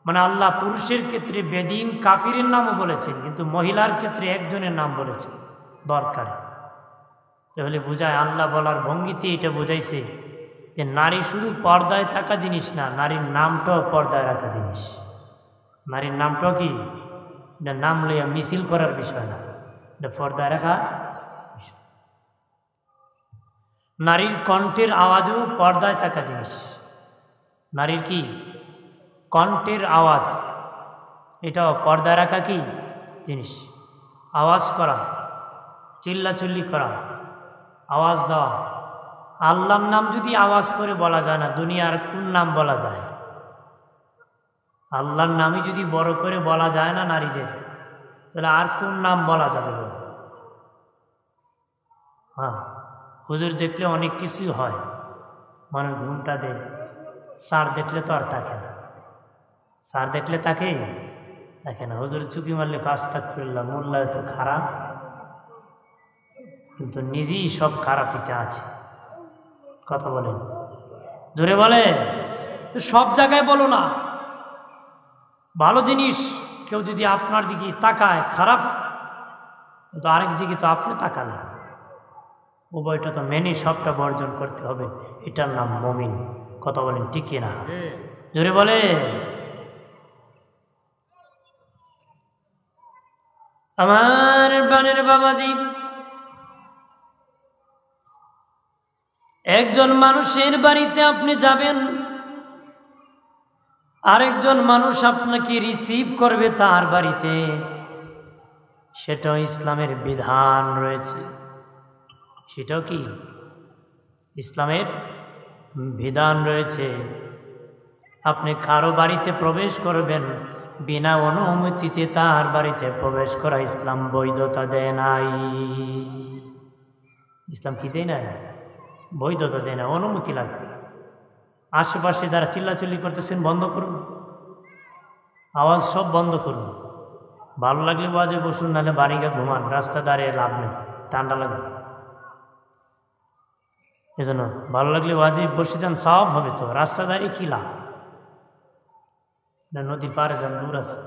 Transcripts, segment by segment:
মানে আল্লাহ পুরুষের ক্ষেত্রে বেদিন কাফিরের নামও বলেছেন, কিন্তু মহিলার ক্ষেত্রে একজনের নাম বলেছেন দরকার। তাহলে বোঝায় আল্লাহ বলার ভঙ্গিতে এটা বোঝাইছে যে নারী শুধু পর্দায় থাকা জিনিস না, নারীর নামটাও পর্দায় রাখা জিনিস। নারীর নামটাও কি, এটা নাম লইয়া মিছিল করার বিষয় না, এটা পর্দায় রাখা। নারীর কণ্ঠের আওয়াজও পর্দায় থাকা জিনিস। নারীর কি কণ্ঠের আওয়াজ, এটাও পর্দায় রাখা কি জিনিস। আওয়াজ করা, চিল্লাচিল্লি করা, আওয়াজ দেওয়া। আল্লাহর নাম যদি আওয়াজ করে বলা যায় না, দুনিয়ার কোন নাম বলা যায়? আল্লাহর নামই যদি বড় করে বলা যায় না নারীদের, তাহলে আর কোন নাম বলা যাবে? হ্যাঁ, হুজুর দেখলে অনেক কিছুই হয়, মানুষ ঘুমটা দেয়। স্যার দেখলে তো আর থাকে না, স্যার দেখলে তাকে না। হুজুর চুকি মারলে আস্তাগফিরুল্লাহ, মোল্লায় তো খারাপ, কিন্তু নিজেই সব খারাপিতে আছে। কথা বলেন, জোরে বলে। তো সব জায়গায় বলো না। ভালো জিনিস কেউ যদি আপনার দিকে তাকায় খারাপ, কিন্তু আরেক দিকে তো আপনি তাকালেন, উভয়টা তো মেনে সবটা বর্জন করতে হবে। এটার নাম মুমিন। কথা বলেন ঠিক না? জোরে বলে। আমার বানের বাবাজি, একজন মানুষের বাড়িতে আপনি যাবেন, আরেকজন মানুষ আপনাকে রিসিভ করবে তার বাড়িতে, সেটাও ইসলামের বিধান রয়েছে। সেটাও কি ইসলামের বিধান রয়েছে। আপনি কারো বাড়িতে প্রবেশ করবেন, বিনা অনুমতিতে তার বাড়িতে প্রবেশ করা ইসলাম বৈধতা দেয় নাই। ইসলাম কি দেয় নাই? বৈধতা দেয় না, অনুমতি লাগবে। আশেপাশে যারা চিল্লাচিল্লি করতেছেন বন্ধ করুন, আওয়াজ সব বন্ধ করুন। ভালো লাগলে ওয়াজে বসুন, নাহলে বাড়ি গিয়ে ঘুমান, রাস্তা দাঁড়িয়ে লাভ নেই, ঠান্ডা লাগবে। এজন্য ভালো লাগলে ওয়াজে বসে যান, সব হবে। তো রাস্তা দাঁড়িয়ে কি লাভ? না নদীর পাড়ে যান, দূর আছে।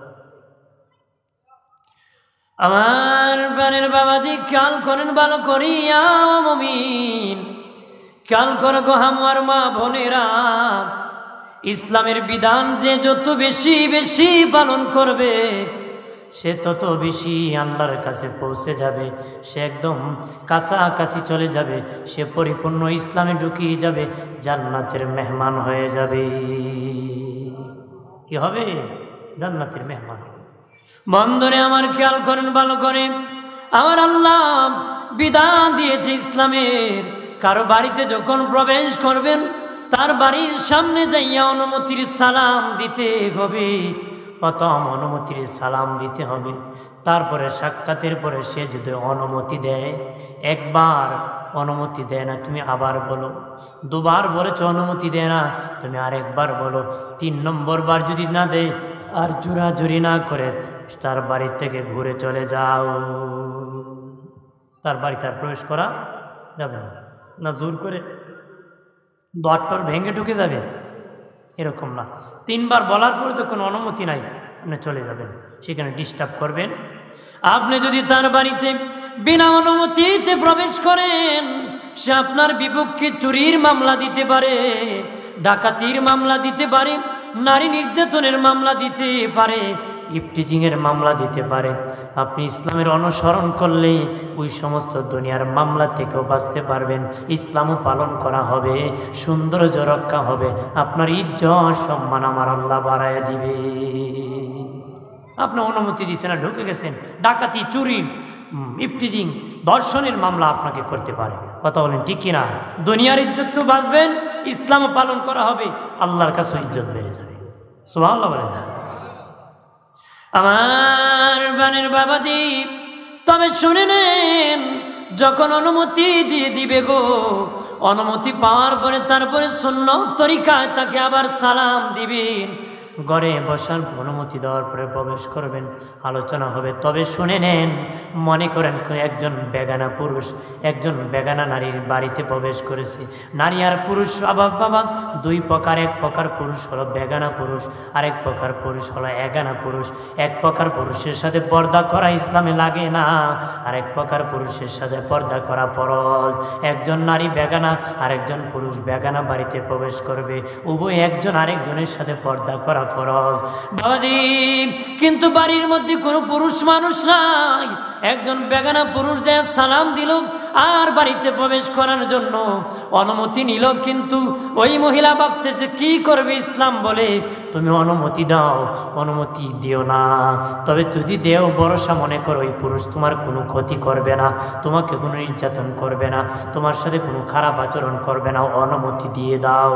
আমার প্রাণের বাবাজি, খেয়াল করেন ভালো করিয়া মুমিন, খেয়াল করো গো আমার মা বোনেরা। ইসলামের বিধান যে যত বেশি বেশি পালন করবে, সে তত বেশি আল্লাহর কাছে পৌঁছে যাবে। সে একদম কাছাকাছি চলে যাবে, সে পরিপূর্ণ ইসলামে ঢুকিয়ে যাবে, জান্নাতের মেহমান হয়ে যাবে। কি হবে? জান্নাতের মেহমান। বন্ধুরে আমার খেয়াল করেন ভালো করে, আমার আল্লাহ বিধান দিয়েছে ইসলামের। কারো বাড়িতে যখন প্রবেশ করবেন, তার বাড়ির সামনে যাইয়া অনুমতির সালাম দিতে হবে। প্রথম অনুমতির সালাম দিতে হবে, তারপরে সাক্ষাতের পরে সে যদি অনুমতি দেয়, একবার অনুমতি দেয় না তুমি আবার বলো, দুবার বলেছ অনুমতি দেয় না তুমি আরেকবার বলো, 3 নম্বর বার যদি না দেয় আর জোরাজুরি না করে তার বাড়ি থেকে ঘুরে চলে যাও। তার বাড়িতে আর প্রবেশ করা যাবে না। না জোর করে দরটার ভেঙে ঢুকে যাবে, এরকম না। 3 বার বলার পর যখন অনুমতি নাই আপনি চলে যাবেন, সেখানে ডিস্টার্ব করবেন। আপনি যদি তার বাড়িতে বিনা অনুমতিতে প্রবেশ করেন, সে আপনার বিপক্ষে চুরির মামলা দিতে পারে, ডাকাতির মামলা দিতে পারে, নারী নির্যাতনের মামলা দিতে পারে, ইফটিজিংয়ের মামলা দিতে পারে। আপনি ইসলামের অনুসরণ করলে ওই সমস্ত দুনিয়ার মামলা থেকেও বাঁচতে পারবেন। ইসলামও পালন করা হবে, সৌন্দর্য রক্ষা হবে, আপনার ইজ্জত সম্মান আমার আল্লাহ বাড়াইয়া দিবে। আপনি অনুমতি দিচ্ছেন না, ঢুকে গেছেন, ডাকাতি, চুরি, ইফটিজিং, ধর্ষণের মামলা আপনাকে করতে পারে। কথা বলেন ঠিক কিনা? দুনিয়ার ইজ্জত তো বাঁচবেন, ইসলামও পালন করা হবে, আল্লাহর কাছে ইজ্জত বেড়ে যাবে। সুবহানাল্লাহ বলেন না? আমার বানের বাবাজি, তবে শুনে নেন, যখন অনুমতি দিয়ে দিবে গো, অনুমতি পাওয়ার পরে তারপরে সুন্নত তরিকায় তাকে আবার সালাম দিবেন। ঘরে বসার অনুমতি দেওয়ার পরে প্রবেশ করবেন, আলোচনা হবে। তবে শুনে নেন, মনে করেন একজন বেগানা পুরুষ একজন বেগানা নারীর বাড়িতে প্রবেশ করেছে। নারী আর পুরুষ বাবা দুই প্রকার। এক প্রকার পুরুষ হলো বেগানা পুরুষ, আরেক প্রকার পুরুষ হলো এগানা পুরুষ। এক প্রকার পুরুষের সাথে পর্দা করা ইসলামে লাগে না, আরেক প্রকার পুরুষের সাথে পর্দা করা ফরজ। একজন নারী বেগানা আরেকজন পুরুষ বেগানা বাড়িতে প্রবেশ করবে, উভয় একজন আরেকজনের সাথে পর্দা করা ফরজ বাবাজি। কিন্তু বাড়ির মধ্যে কোনো পুরুষ মানুষ নাই, একজন বেগানা পুরুষ যে সালাম দিল আর বাড়িতে প্রবেশ করার জন্য অনুমতি নিল, কিন্তু ওই মহিলা ভাবতেছে কি করবে। ইসলাম বলে তুমি অনুমতি দাও, অনুমতি দিও না। তবে যদি দেও, ভরসা মনে করো ওই পুরুষ তোমার কোনো ক্ষতি করবে না, তোমাকে কোনো নির্যাতন করবে না, তোমার সাথে কোনো খারাপ আচরণ করবে না, অনুমতি দিয়ে দাও।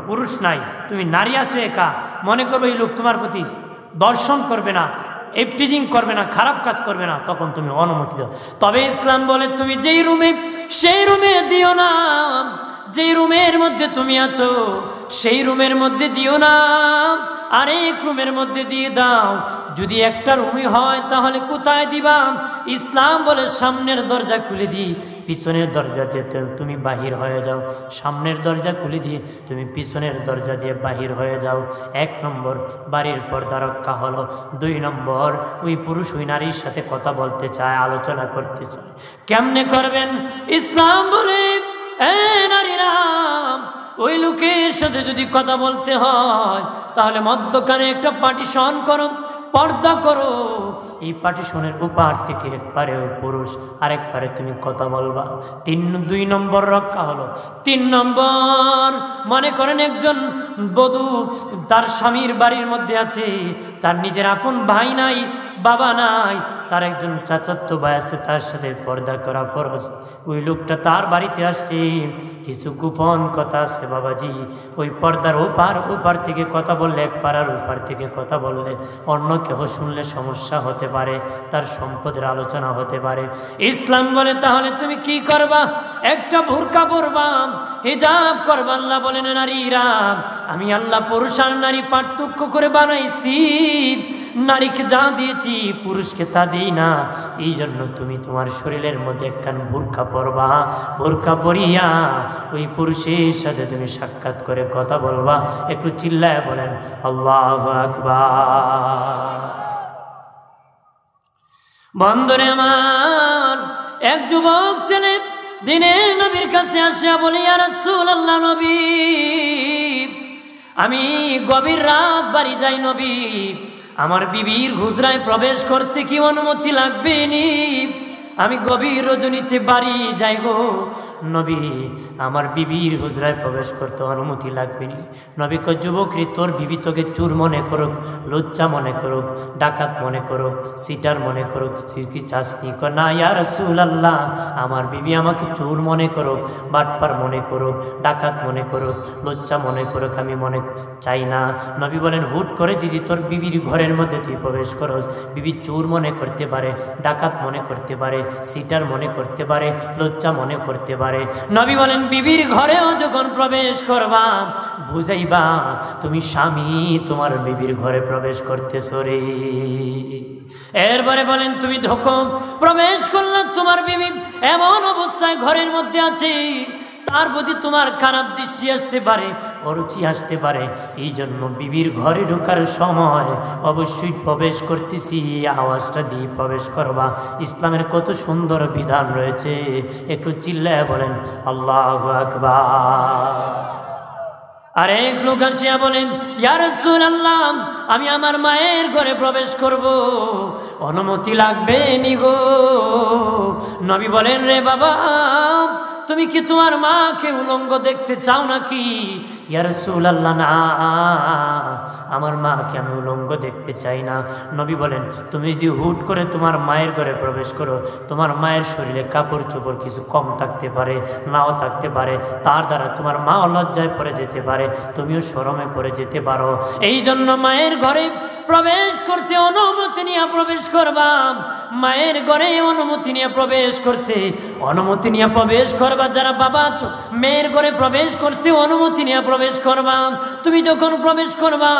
পুরুষ নাই, তুমি নারী আছো একা, মনে করো এই লোক তোমার প্রতি দর্শন করবে না, এফটিজিং করবে না, খারাপ কাজ করবে না, তখন তুমি অনুমতি দাও। তবে ইসলাম বলে তুমি যেই রুমে সেই রুমে দিও না, যেই রুমের মধ্যে তুমি আছো সেই রুমের মধ্যে দিও না, আরেক রুমের মধ্যে দিয়ে দাও। যদি একটা রুমই হয় তাহলে কোথায় দিবা? ইসলাম বলে সামনের দরজা খুলে দিই, পিছনের দরজা দিয়ে তুমি বাহির হয়ে যাও। সামনের দরজা খুলে দিয়ে তুমি পিছনের দরজা দিয়ে বাহির হয়ে যাও। 1 নম্বর বাড়ির পর্দা রক্ষা হলো। 2 নম্বর ওই পুরুষ ওই নারীর সাথে কথা বলতে চায়, আলোচনা করতে চায়, কেমনে করবেন? ইসলাম বলে নারীরা ওই লোকের সাথে যদি কথা বলতে হয় তাহলে মধ্যখানে একটা পার্টিশন করো, পর্দা করো। এই পার্টিশনের উপার থেকে একবারে ওই পুরুষ আরেক পারে তুমি কথা বলবা। 2 নম্বর রক্ষা হলো। 3 নম্বর, মনে করেন একজন বধূ তার স্বামীর বাড়ির মধ্যে আছে, তার নিজের আপন ভাই নাই, বাবা নাই, তার একজন চাচাতো ভাই আছে, তার সাথে পর্দা করা ফরজ। ওই লোকটা তার বাড়িতে আসছে, কিছু গোপন কথা আছে বাবাজি। ওই পর্দার ওপার থেকে কথা বললে, এক পাড়ার ওপার থেকে কথা বললে অন্য কেউ শুনলে সমস্যা হতে পারে, তার সম্পদের আলোচনা হতে পারে। ইসলাম বলে তাহলে তুমি কি করবা? একটা বোরকা পরবা, হিজাব করবা। আল্লাহ বলেন নারীরা, আমি আল্লাহ পুরুষ আর নারী পার্থক্য করে বানাইছি, নারীকে যা দিয়েছি পুরুষকে তা দিই না। এই জন্য তুমি তোমার শরীরের মধ্যে একখান বোরকা পরবা, বোরকা পরিয়া ওই পুরুষের সাথে তুমি সাক্ষাৎ করে কথা বলবা। একটু চিল্লায় বলেন আল্লাহু আকবার। বন্ধুরে আমার, এক যুবক ছেলে দিনের নবীর কাছে আসিয়া বলি, ইয়া রাসূলুল্লাহ, নবী আমি গভীর রাত বাড়ি যাই, নবী আমার বিবির হুজরায় প্রবেশ করতে কি অনুমতি লাগবে নি? আমি গভীর রজনীতে বাড়ি যাই গো নবী, আমার বিবির হুজরায় প্রবেশ করতে অনুমতি লাগবে নি? নবী কয়, যুবকরি তোর বিবি তোকে চোর মনে করুক, লজ্জা মনে করুক, ডাকাত মনে করুক, সিটার মনে করুক, তুই কি চাসনি? কয় না ইয়া রাসূলুল্লাহ, আমার বিবি আমাকে চোর মনে করুক, বাটপার মনে করুক, ডাকাত মনে করুক, লজ্জা মনে করুক, আমি মনে চাই না। নবী বলেন, হুট করে যদি তোর বিবির ঘরের মধ্যে তুই প্রবেশ করস, বিবি চোর মনে করতে পারে, ডাকাত মনে করতে পারে, সিটার মনে করতে পারে, লজ্জা মনে করতে পারে। নবী বলেন, বিবির ঘরেও যখন প্রবেশ করবা বুঝাইবা তুমি স্বামী তোমার বিবির ঘরে প্রবেশ করতেছো রে। এরপরে বলেন, তুমি ঢোকো, প্রবেশ করলে তোমার বিবি এমন অবস্থায় ঘরের মধ্যে আছে, তার প্রতি তোমার খারাপ দৃষ্টি আসতে পারে, অরুচি আসতে পারে। এই জন্য বিবির ঘরে ঢোকার সময় অবশ্যই প্রবেশ করতেছি আওয়াজটা দিয়ে প্রবেশ করবা। ইসলামের কত সুন্দর বিধান রয়েছে, একটু চিল্লায় বলেন আল্লাহু আকবার। আরেক লোক আসিয়া বলেন, ইয়া রাসূলুল্লাহ, আমি আমার মায়ের ঘরে প্রবেশ করব, অনুমতি লাগবে নি গো? নবী বলেন, রে বাবা, তুমি কি তোমার মাকে উলঙ্গ দেখতে চাও নাকি? ইয়া রাসূলুল্লাহ, না, আমার মাকে আমি উলঙ্গ দেখতে চাই না। নবী বলেন, তুমি যদি হুট করে তোমার মায়ের ঘরে প্রবেশ করো, তোমার মায়ের শরীরে কাপড় চোপড় কিছু কম থাকতে পারে, নাও থাকতে পারে, তার দ্বারা তোমার মা লজ্জায় পড়ে যেতে পারে, তুমিও শরমে পড়ে যেতে পারো। এই জন্য মায়ের ঘরে প্রবেশ করতে অনুমতি নিয়ে প্রবেশ করবা। মায়ের ঘরে অনুমতি নিয়ে প্রবেশ করতে, অনুমতি নিয়ে প্রবেশ করবা। যারা বাবা মেয়ের ঘরে প্রবেশ করতে অনুমতি নিয়ে প্রবেশ করবা, তুমি যখন প্রবেশ করবা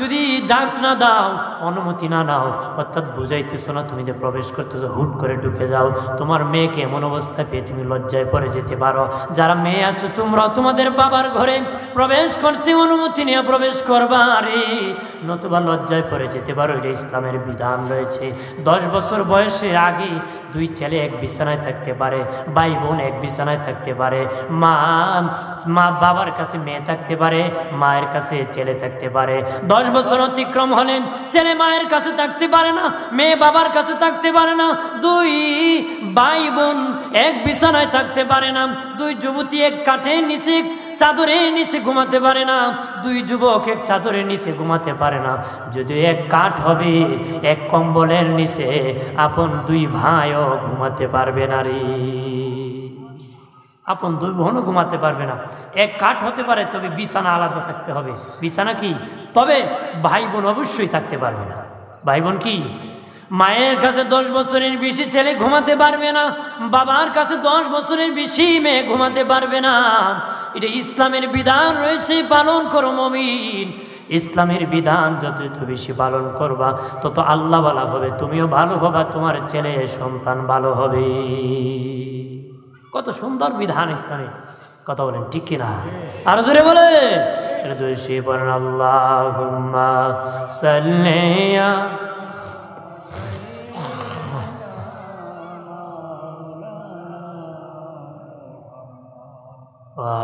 যদি ডাক না দাও, অনুমতি না নাও, অর্থাৎ বুঝাইতেছো না তুমি যে প্রবেশ করতেছো, হুট করে ঢুকে যাও, তোমার মেয়েকে এমন অবস্থায় পেয়ে তুমি লজ্জায় পড়ে যেতে পারো। যারা মেয়ে আছো তোমরাও তোমাদের বাবার ঘরে প্রবেশ করতে অনুমতি নিয়ে প্রবেশ করবা রে, নতুবা লজ্জায় পড়ে যেতে পারো। এটা ইসলামের বিধান রয়েছে। 10 বছর বয়সের আগে 2 ছেলে এক বিছানায় থাকতে পারে, ভাই বোন এক বিছানায় থাকতে পারে, মা বাবার কাছে মেয়ে থাকতে পারে, মায়ের কাছে ছেলে থাকতে পারে। 10 বছর অতিক্রম হলে ছেলে মায়ের কাছে থাকতে পারে না, মেয়ে বাবার কাছে থাকতে পারে না, 2 ভাই বোন এক বিছানায় থাকতে পারে না, 2 যুবতী এক কাঠের নিচে চাদরের নিচে ঘুমাতে পারে না, 2 যুবক এক চাদরের নিচে ঘুমাতে পারে না। যদি এক কাঠ হবে, এক কম্বলের নিচে আপন 2 ভাইও ঘুমাতে পারবে না রে, আপন 2 বোনও ঘুমাতে পারবে না। এক কাঠ হতে পারে, তবে বিছানা আলাদা থাকতে হবে। বিছানা কি? তবে ভাই বোন অবশ্যই থাকতে পারবে না। ভাই বোন কি? মায়ের কাছে 10 বছরের বেশি ছেলে ঘুমাতে পারবে না, বাবার কাছে 10 বছরের বেশি মেয়ে ঘুমাতে পারবে না। এটা ইসলামের বিধান রয়েছে, পালন করো মুমিন। ইসলামের বিধান যত বেশি পালন করবা তত আল্লাহ ভালো হবে, তুমিও ভালো হবা, তোমার ছেলে সন্তান ভালো হবে। কত সুন্দর বিধান ইসলামে, কথা বলেন ঠিক কিনা? আরো জোরে বলে দোষী পড়েন আল্লাহুম্মা সাল্লি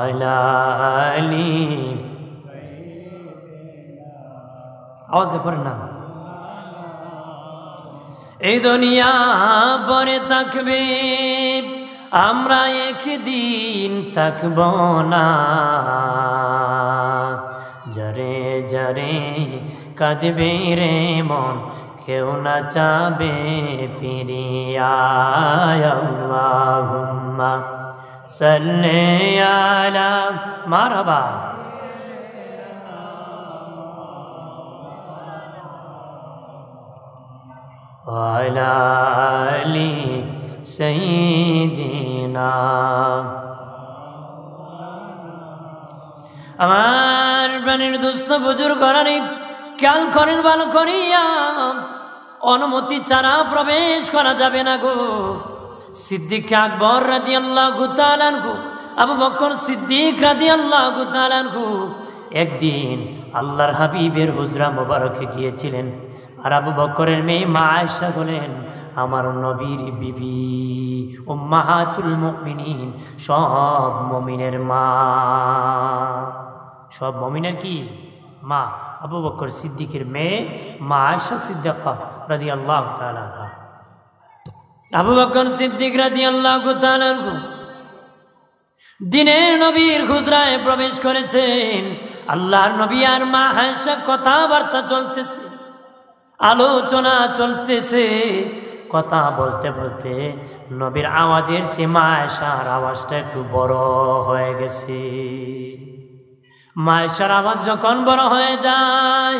আলা আলি, আওয়াজে পড়েন না। এই দুনিয়া পরে থাকবে, আমরা একদিন থাকব না, যারে যারে কাঁদবে রে মন, কেউ না চাবে ফিরিয়া। আল্লাহুম্মা সাল্লি আলা, মারহাবা, আলা আলি সাইয়্যিদিনা। আমার প্রাণের দোস্ত বুজুর্গ ঘরানি, খেয়াল করেন ভালো করিয়া, অনুমতি ছাড়া প্রবেশ করা যাবে না গো। সিদ্দিক আকবর রাদিয়াল্লাহু তাআলা আনহু, আবু বকর সিদ্দিক রাদিয়াল্লাহু তাআলা আনহু একদিন আল্লাহর হাবিবের হুজরা মোবারকে গিয়েছিলেন। আর আবু বকরের মেয়ে মা আয়েশা বলেন, আমার নবীর বিবি উম্মাহাতুল মুমিনিন, সব মুমিনের মা, সব মুমিনের কি মা। আবু বকর সিদ্দিকের মেয়ে মা আয়েশা সিদ্দিকা রাদিয়াল্লাহু তাআলা আনহা। আবু বকর সিদ্দিক রাদিয়াল্লাহু তাআলা আনহু দিনের নবীর হুজরায় প্রবেশ করেছেন। আল্লাহর নবী আর মা আয়েশা কথাবার্তা চলতেছে, আলোচনা চলতেছে। কথা বলতে বলতে নবীর আওয়াজের চেয়ে মা আয়েশার আওয়াজটা একটু বড় হয়ে গেছে। মা আয়েশার আওয়াজ যখন বড় হয়ে যায়,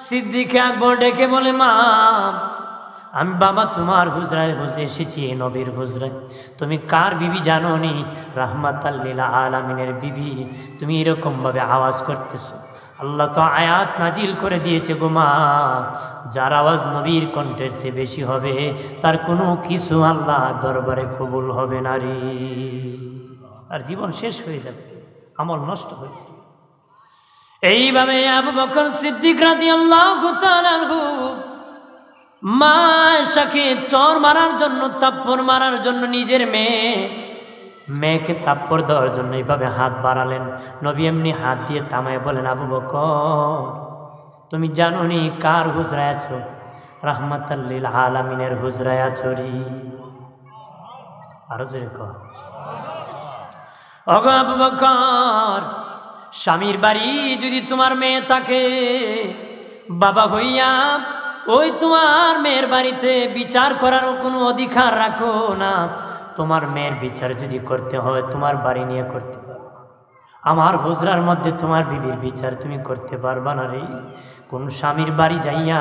সিদ্দিক আকবর ডেকে বলে, মা আমি বাবা তোমার হুজরায় এসেছি, নবীর হুজরায়। তুমি কার বিবি জানো নি? রাহমাতাল লিল আলামিনের বিবি। তুমি এরকমভাবে আওয়াজ করতেছ, আল্লাহ তো আয়াত নাজিল করে দিয়েছে গো মা, যার আওয়াজ নবীর কণ্ঠের চেয়ে বেশি হবে তার কোনো কিছু আল্লাহ দরবারে কবুল হবে না রে, তার জীবন শেষ হয়ে যাবে, আমল নষ্ট হয়ে যাবে। এইভাবে আবু বকর সিদ্দিক রাদিয়াল্লাহু তাআলা আনহু মা আয়েশাকে চর মারার জন্য, থাপ্পড় মারার জন্য, নিজের মেয়েকে থাপ্পড় দেওয়ার জন্য এইভাবে হাত বাড়ালেন। নবী এমনি হাত দিয়ে থামায় বলেন, আবু বকর তুমি জানো নি কার হুজরায় আছো? রাহমাতাল লিল আলামিনের হুজরায় আছো রে। আরো জোরে কর। ওগো আবু বকর, স্বামীর বাড়ি যদি তোমার মেয়ে থাকে, বাবা হইয়া ওই তোমার মেয়ের বাড়িতে বিচার করার কোনো অধিকার রাখো না। তোমার মেয়ের বিচার যদি করতে হয় তোমার বাড়ি নিয়ে করতে পারো, আমার হুজরার মধ্যে তোমার বিবির বিচার তুমি করতে পারবা না রে। কোন স্বামীর বাড়ি যাইয়া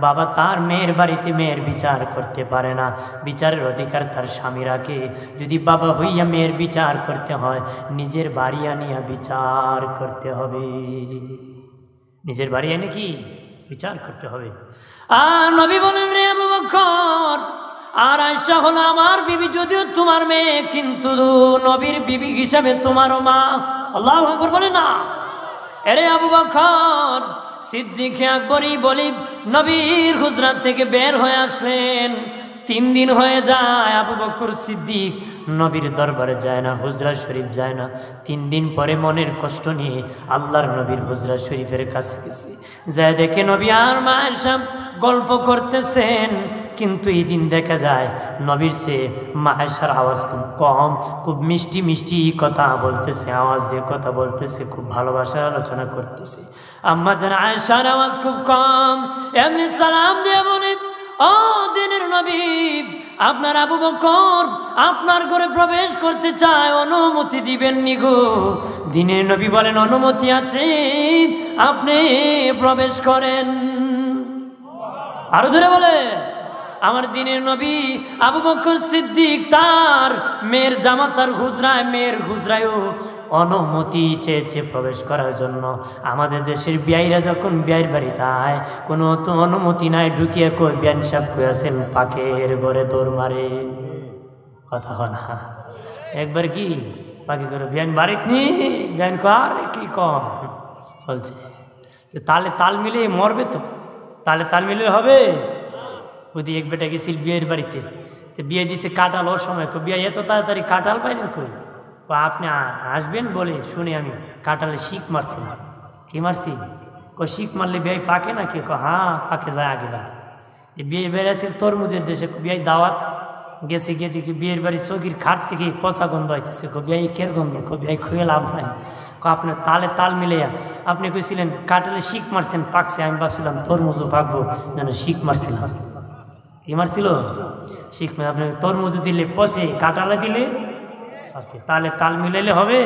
বাবা তার মেয়ের বাড়িতে মেয়ের বিচার করতে পারে না, বিচারের অধিকার তার স্বামী রাখে। যদি বাবা হইয়া মেয়ের বিচার করতে হয়, নিজের বাড়ি আনিয়া বিচার করতে হবে, নিজের বাড়ি এনে কি বিচার করতে হবে। আর নবী বলেন, রে আবু বকর আর আয়েশা হলো আমার বিবি, যদিও তোমার মেয়ে কিন্তু নবীর বিবি হিসাবে তোমারও মা। আল্লাহু আকবার বলে না। এরে আবু বকর সিদ্দিক আকবরই বলি নবীর হুজরাত থেকে বের হয়ে আসলেন, 3 দিন হয়ে যায় আবু বকর সিদ্দিক নবীর দরবারে যায় না, হুজরা শরীফ যায় না। 3 দিন পরে মনের কষ্ট নিয়ে আল্লাহর নবীর হুজরা শরীফের কাছে গেছে, যায় দেখে নবী আর মা আয়েশা গল্প করতেছেন। কিন্তু এই দিন দেখা যায় নবীর সে মা আয়েশার আওয়াজ খুব কম, খুব মিষ্টি মিষ্টি কথা বলতেছে, আওয়াজ দিয়ে কথা বলতেছে, খুব ভালোবাসার আলোচনা করতেছে। আম্মা জান আয়েশার আওয়াজ খুব কম, এমনি সালাম দিয়ে বলে, ও দিনের নবী, আপনার আবু বকর আপনার ঘরে প্রবেশ করতে চায়, অনুমতি দিবেন নি গো? দিনের নবী বলেন, অনুমতি আছে, আপনি প্রবেশ করেন। আরো ধরে বলে, আমার দিনের নবী আবু বকর সিদ্দিক তার মেয়ের জামাতার হুজরায়, মেয়ের হুজরায়ও অনুমতি চেয়েছে প্রবেশ করার জন্য। আমাদের দেশের বিয়াইরা যখন বিয়ের বাড়িতে আয়, কোনো তো অনুমতি নাই, ঢুকিয়ে কই বিয়ান সাহেব কই আছেন, পাকের ঘরে দৌড় মারে, কথা হয় না। একবার কি পাখি করে বিয়ান বাড়িত নি, বিয়ান কর কি কম চলছে, তালে তাল মিলে মরবে তো, তালে তাল মিলে হবে। ওদি এক বেটা গেছিল বিয়ের বাড়িতে, তো বিয়ে দিছে কাঁঠাল, ওর সময় বিয়ে এত তাড়াতাড়ি কাঁঠাল পাইলেন কই? আপনি আসবেন বলে শুনে আমি কাঁঠালে শিক মারছিলাম। কি মারছি? শিক মারলে বিয়ে পাকে না? কে হ্যাঁ পাকে যায় আগে লাগে। বিয়ে বেড়েছিল তরমুজের দেশে, বিয়ে দাওয়াত গেছে, গেছে বিয়ের বাড়ি চৌকির খাট থেকে পচা গন্ধ হইতেছে, বিয়ে খের গন্ধ, বিয়ে খুঁয়ে লাভ নাই। আপনার তালে তাল মিলে আপনি কইছিলেন কাঁঠালে শিক মারছেন, পাকছে, আমি ভাবছিলাম তরমুজও পাকবো, যেন শিক মারছিলাম। কি মারছিল? শিখ। আপনি তরমুজ দিলে পচে, কাঁঠালে দিলে তালে তাল মিলাইলে হবে।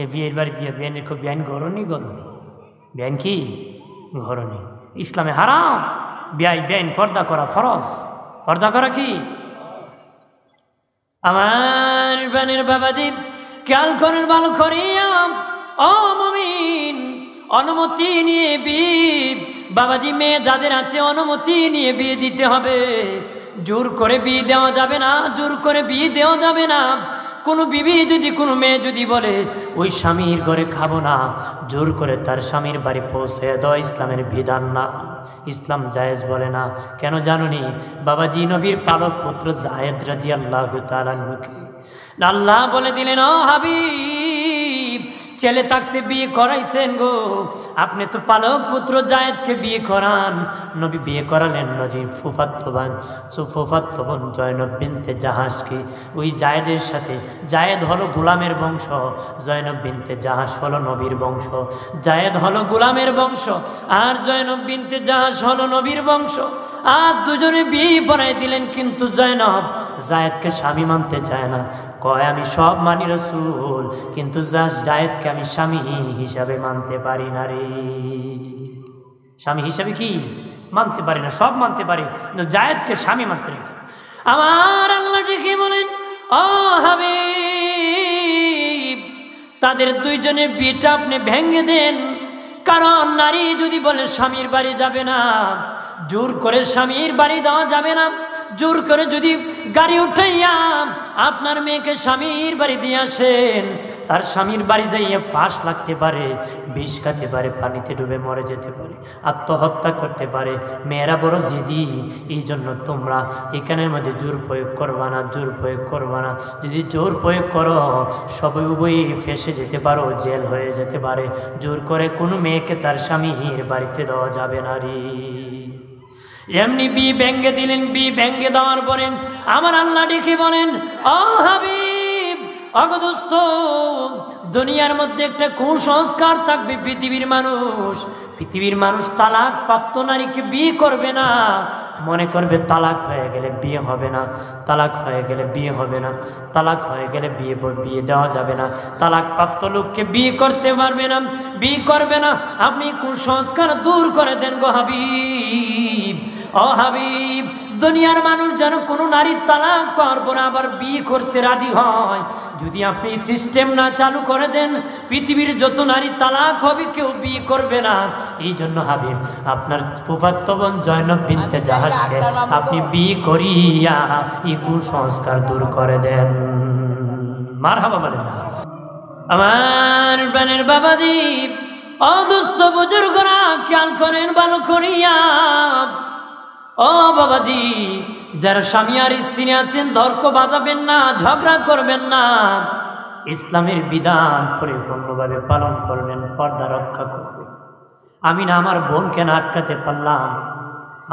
এ বিয়ের বাড়ি দিয়ে বিয়ানের খুব বিয়ান ঘরনি, বিয়ান কি ঘরনি, ইসলামে হারাম। বিয়ান পর্দা করা ফরজ, পর্দা করা কি? আমার বানের বাবাজি খেয়াল করেন ভালো করিয়া, ও মুমিন, অনুমতি নিয়ে বিয়ে, বাবাজি মেয়ে যাদের আছে অনুমতি নিয়ে বিয়ে দিতে হবে। জোর করে বিয়ে দেওয়া যাবে না, জোর করে বিয়ে দেওয়া যাবে না। কোনো বিবি যদি, কোনো মেয়ে যদি বলে ওই স্বামীর ঘরে খাবো না, জোর করে তার স্বামীর বাড়ি পৌঁছে দেওয়া ইসলামের বিধান না, ইসলাম জায়েজ বলে না। কেন জানুনি? বাবাজি নবীর পালক পুত্র জায়েদ রাদিয়াল্লাহু তাআলা আনহুকে আল্লাহ বলে দিলেন, ও হাবিব, ছেলে থাকতে বিয়ে করাইতেন গো, আপনি তো পালক পুত্র জায়েদকে বিয়ে করান। নবী বিয়ে করালেন নবীর ফুফাতো বোন জয়নব বিনতে জাহাজকে। ওই জায়েদের সাথে, জায়েদ হলো গোলামের বংশ, জয়নব বিনতে জাহাজ হলো নবীর বংশ। জায়েদ হলো গোলামের বংশ, আর জয়নব বিনতে জাহাজ হলো নবীর বংশ। আর দুজনে বিয়ে পড়াই দিলেন, কিন্তু জয়নব জায়েদকে স্বামী মানতে চায় না, কয় আমি সব মানি রাসূল, কিন্তু জায়েদকে আমি স্বামী হিসাবে মানতে পারি না রে। স্বামী হিসাবে কি মানতে পারি না, সব মানতে পারি, কিন্তু জায়েদকে স্বামী মানতে পারি। আমার আল্লাহ ডেকে বলেন, ও হাবিব, তাদের দুইজনের বিয়েটা আপনি ভেঙে দেন। কারণ নারী যদি বলে স্বামীর বাড়ি যাবে না, জোর করে স্বামীর বাড়ি দেওয়া যাবে না। জোর করে যদি গাড়ি উঠাইয়া আপনার মেয়েকে স্বামীর বাড়ি দিয়ে আসেন, তার স্বামীর বাড়ি যাইয়া ফাঁস লাগতে পারে, বিষ খাতে পারে, পানিতে ডুবে মরে যেতে পারে, আত্মহত্যা করতে পারে। মেয়েরা বড় জেদি, এই জন্য তোমরা এখানের মধ্যে জোর প্রয়োগ করবা না, জোর প্রয়োগ করবা না। যদি জোর প্রয়োগ করো সবাই উভয়ই ফেঁসে যেতে পারো, জেল হয়ে যেতে পারে। জোর করে কোনো মেয়েকে তার স্বামীর বাড়িতে দেওয়া যাবে না রে। এমনি বি ভেঙ্গে দিলেন। বি ভেঙ্গে দেওয়ার পরে আমার আল্লাহ ডেকে বলেন, ও হাবিব, অগদোস্ত, দুনিয়ার মধ্যে একটা কুসংস্কার থাকবে, পৃথিবীর মানুষ তালাক প্রাপ্ত নারীকে বিয়ে করবে না। মনে করবে তালাক হয়ে গেলে বিয়ে হবে না, তালাক হয়ে গেলে বিয়ে হবে না, তালাক হয়ে গেলে বিয়ে দেওয়া যাবে না, তালাক প্রাপ্ত লোককে বিয়ে করতে পারবে না, বিয়ে করবে না। আপনি কুসংস্কার দূর করে দেন গো হাবিব। ও হাবিব, দুনিয়ার মানুষ যেন কোনো নারীর তালাক পাওয়ার পর আবার বিয়ে করতে রাজি হয়। যদি আপনি সিস্টেম না চালু করে দেন, পৃথিবীর যত নারী তালাক হবে কেউ বিয়ে করবে না। এই জন্য হাবিব, আপনার ফুফাতো বোন জয়নব বিনতে জাহাজকে আপনি বিয়ে করিয়া এই কুসংস্কার দূর করে দেন। মারহাবা বলেন না। আমার প্রাণের বাবাজি, অদুস্থ বুজুর্গরা খেয়াল করেন ভালো করিয়া। ও বাবাজি, যারা স্বামী আর স্ত্রী আছেন, তর্ক বাজাবেন না, ঝগড়া করবেন না, ইসলামের বিধান পরিপূর্ণভাবে পালন করবেন, পর্দা রক্ষা করবেন। আমি না আমার বোনকে না আটকাতে পারলাম,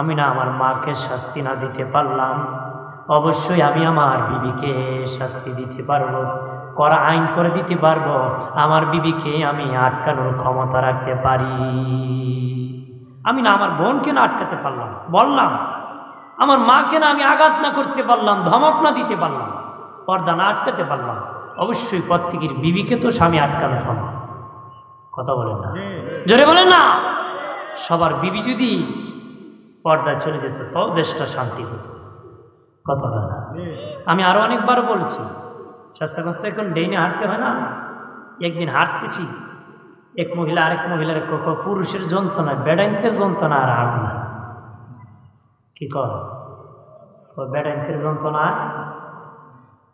আমি না আমার মাকে শাস্তি না দিতে পারলাম, অবশ্যই আমি আমার বিবিকে শাস্তি দিতে পারবো, করা আইন করে দিতে পারবো। আমার বিবিকে আমি আটকানোর ক্ষমতা রাখতে পারি। আমি না আমার বোনকে না আটকাতে পারলাম, বললাম, আমার মাকে না আমি আঘাত না করতে পারলাম, ধমক না দিতে পারলাম, পর্দা না আটকাতে পারলাম, অবশ্যই প্রত্যেকের বিবিকে তো স্বামী আটকানো সম্ভব। কথা বলেন না, জোরে বলেন না। সবার বিবি যদি পর্দায় চলে যেত তো দেশটা শান্তি হতো। কথা বলেন না। আমি আরো অনেকবার বলছি, স্বাস্থ্যগ্রস্ত এখন ডেইনে হাঁটতে হয় না। একদিন হাঁটতেছি, এক মহিলা আরেক মহিলার পুরুষের যন্ত্রণা, বেড়াইন্তের যন্ত্রণা আর হাঁট না। কি কর বেড়াইন্তের যন্ত্রণা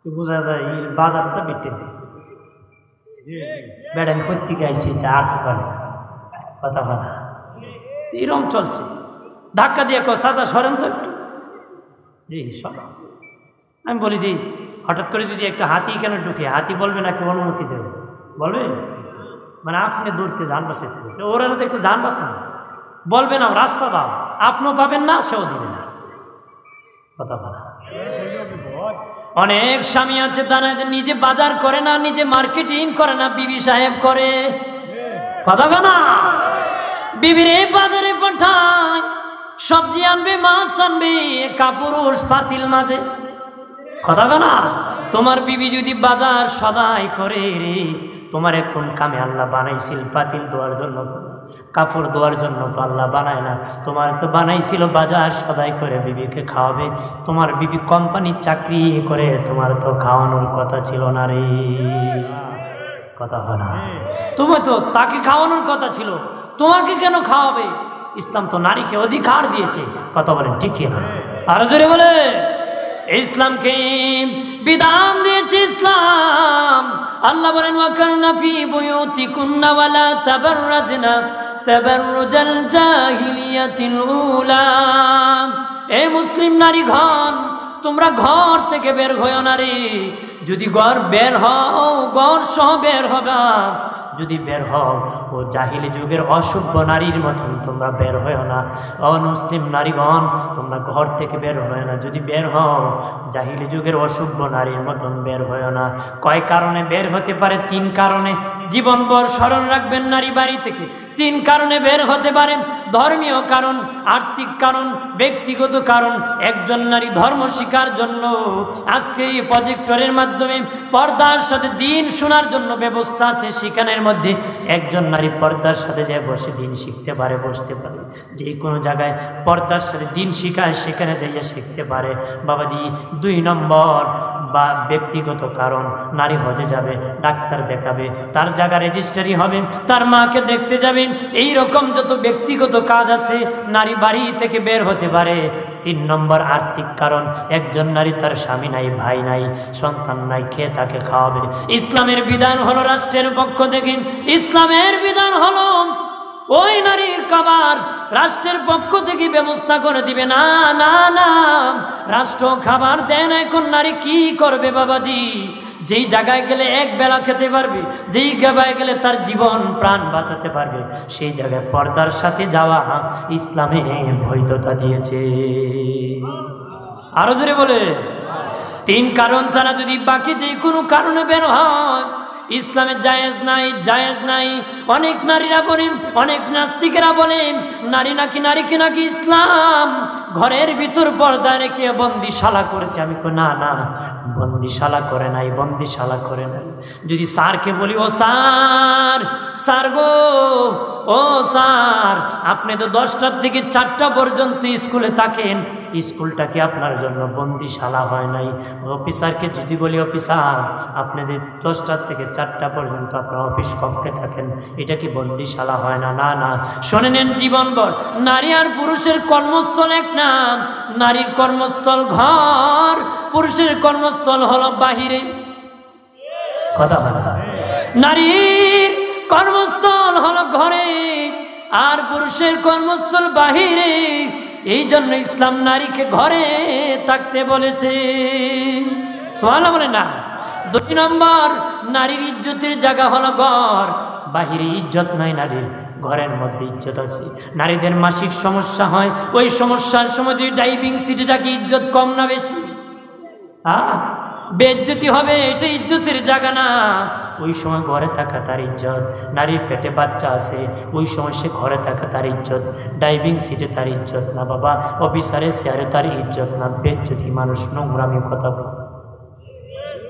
বোঝা যায় এই বাজারটা বেটে বেড়াইন করতে গাইছে হাঁটতে পারে। কথা হয় না, এরকম চলছে। ধাক্কা দিয়ে চাচা সরেন তো একটু। জি সব আমি বলি যে হঠাৎ করে যদি একটা হাতি কেন ঢুকে, হাতি বলবে নাকি অনুমতি দেবে? বলবে মানে আপনি দৌড়তে যান বাঁচে, ওরা তো একটু যান বাঁচে না, বলবে না রাস্তা দাও, আপনিও পাবেন না, সেও দিবে না। কথা বলা। অনেক স্বামী আছে তারা নিজে বাজার করে না, নিজে মার্কেটিং করে না, বিবি সাহেব করে। কথা না, বিবির এই বাজারে পাঠায়, সবজি আনবে, মাছ আনবে, কাপুরুষ পাতিল মাঝে। কথা না, তোমার বিবি যদি বাজার সদাই করে রে, তোমার কোন কামে আল্লাহ বানাইছিল? পাতিল ধোয়ার জন্য, কাপড় ধোয়ার জন্য তো আল্লাহ বানায় না। তোমার তো বানাইছিল বাজার সদাই করে বিবিকে খাওয়াবে। তোমার বিবি কোম্পানির চাকরি করে, তোমার তো খাওয়ানোর কথা ছিল না রে। কথা হয় না, তোমার তো তাকে খাওয়ানোর কথা ছিল, তোমাকে কেন খাওয়াবে? ইসলাম তো নারীকে অধিকার দিয়েছে। কথা বলেন ঠিক কি না? আরো জোরে বলে। ইসলামকে বিধান দিয়েছে ইসলাম। আল্লাহ বলেন ওয়াকারনা ফি বুয়ুতিকুন্না ওয়ালা তাবাররাজনা তাবাররুজাল জাহিলিয়াতিল উলা। এই মুসলিম নারীগণ, তোমরা ঘর থেকে বের হও না রে। যদি ঘর বের হও, ঘর সহ বের হবা। যদি বের হও, ও জাহিলি যুগের অসভ্য নারীর মতন তোমরা বের হও না। অমুসলিম নারীগণ, তোমরা ঘর থেকে বের হয় না। যদি বের হও, জাহিলি যুগের অসভ্য নারীর মতন বের হয় না। কয় কারণে বের হতে পারে? 3 কারণে। জীবনভর স্মরণ রাখবেন, নারী বাড়ি থেকে 3 কারণে বের হতে পারেন। ধর্মীয় কারণ, আর্থিক কারণ, ব্যক্তিগত কারণ। একজন নারী ধর্ম শিখার জন্য আজকে এই প্রজেক্টরের মাধ্যমে পর্দার সাথে দিন শোনার জন্য ব্যবস্থা আছে। সেখানের মধ্যে একজন নারী পর্দার সাথে যায় বসে দিন শিখতে পারে, বসতে পারে। যে কোনো জায়গায় পর্দার সাথে দিন শিখায়, সেখানে যাইয়া শিখতে পারে। বাবাজি, 2 নম্বর বা ব্যক্তিগত কারণ, নারী হজে যাবে, ডাক্তার দেখাবে, তার জায়গা রেজিস্ট্রি হবে, তার মাকে দেখতে যাবেন। এই রকম যত ব্যক্তিগত কাজ আছে, নারী বাড়ি থেকে বের হতে পারে। 3 নম্বর আর্থিক কারণ, একজন নারী তার স্বামী নাই, ভাই নাই, সন্তান নাই, খেয়ে তাকে খাওয়াবে। ইসলামের বিধান হলো রাষ্ট্রের পক্ষ থেকে, ইসলামের বিধান হলো ওই নারীর খাবার রাষ্ট্রের পক্ষ থেকে ব্যবস্থা করে দিবে। না না না, রাষ্ট্র খাবার দেন। এখন নারী কি করবে বাবাজি? যেই জায়গায় গেলে এক বেলা খেতে পারবে, যেই জায়গায় গেলে তার জীবন প্রাণ বাঁচাতে পারবে, সেই জায়গায় পর্দার সাথে যাওয়া ইসলামে বৈধতা দিয়েছে। আরো জোরে বলে। 3 কারণ ছাড়া যদি বাকি যে কোনো কারণে বের হয়, ইসলামে জায়েজ নাই, জায়েজ নাই। অনেক নারীরা বলেন, অনেক নাস্তিকেরা বলেন নারীকে নাকি ইসলাম ঘরের ভিতর পর্দা রেখে বন্দিশালা করেছে। আমি কই না না, বন্দিশালা করে নাই, বন্দিশালা করে নাই। যদি স্যারকে বলি, ও স্যার, স্যার গো, ও স্যার, আপনি তো 10টার থেকে 4টা পর্যন্ত স্কুলে থাকেন, স্কুলটা কি আপনার জন্য বন্দিশালা হয় নাই? অফিসারকে যদি বলি, অফিসার আপনি যে 10টার থেকে 4টা পর্যন্ত আপনার অফিস কক্ষে থাকেন, এটা কি বন্দিশালা হয় না? না না, শোনে নেন, জীবনভর নারী আর পুরুষের কর্মস্থল এক না। নারীর কর্মস্থল ঘর, পুরুষের কর্মস্থল হলো বাহিরে। কথা হয়, নারীর কর্মস্থল হলো ঘরে আর পুরুষের কর্মস্থল বাহিরে। এই জন্য ইসলাম নারীকে ঘরে থাকতে বলেছে। সুবহানাল্লাহ বলে না। 2 নম্বর, নারীর ইজ্জতের জায়গা হলো ঘর, বাহিরে ইজ্জত নাই নারীর, ঘরের মধ্যে ইজ্জত আছে। নারীদের মাসিক সমস্যা হয়, ওই সমস্যার সময় যদি ড্রাইভিং সিটে থাকি, ইজ্জত কম না বেশি? বেইজ্জতি হবে, এটা ইজ্জতের জায়গা না। ওই সময় ঘরে থাকা তার ইজ্জত। নারীর পেটে বাচ্চা আছে, ওই সময় সে ঘরে থাকা তার ইজ্জত, ড্রাইভিং সিটে তার ইজ্জত না বাবা, অফিসারের চেয়ারে তার ইজ্জত না। বেইজ্জতি মানুষ, নোংরামি কথা বলা,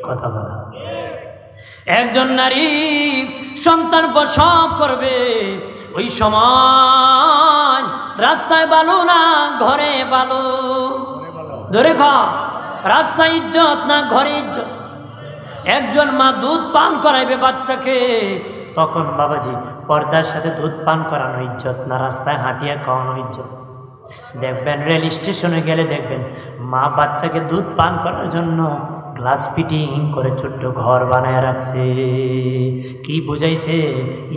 কথা বলা। একজন নারী সন্তান প্রসব করবে, ওই সময় রাস্তায় বালো না ঘরে বালো, ধরে খা, রাস্তায় ইজ্জত না ঘরে ইজ্জত। একজন মা দুধ পান করাইবে বাচ্চাকে, তখন বাবাজি পর্দার সাথে দুধ পান করানো ইজ্জত না, রাস্তায় হাঁটিয়ে খাওয়ানো ইজ্জত। দেখবেন রেল স্টেশনে গেলে দেখবেন মা বাচ্চাকে দুধ পান করার জন্য গ্লাস ফিটিং করে ছোট্ট ঘর বানায় রাখছে। কি বুঝাইছে?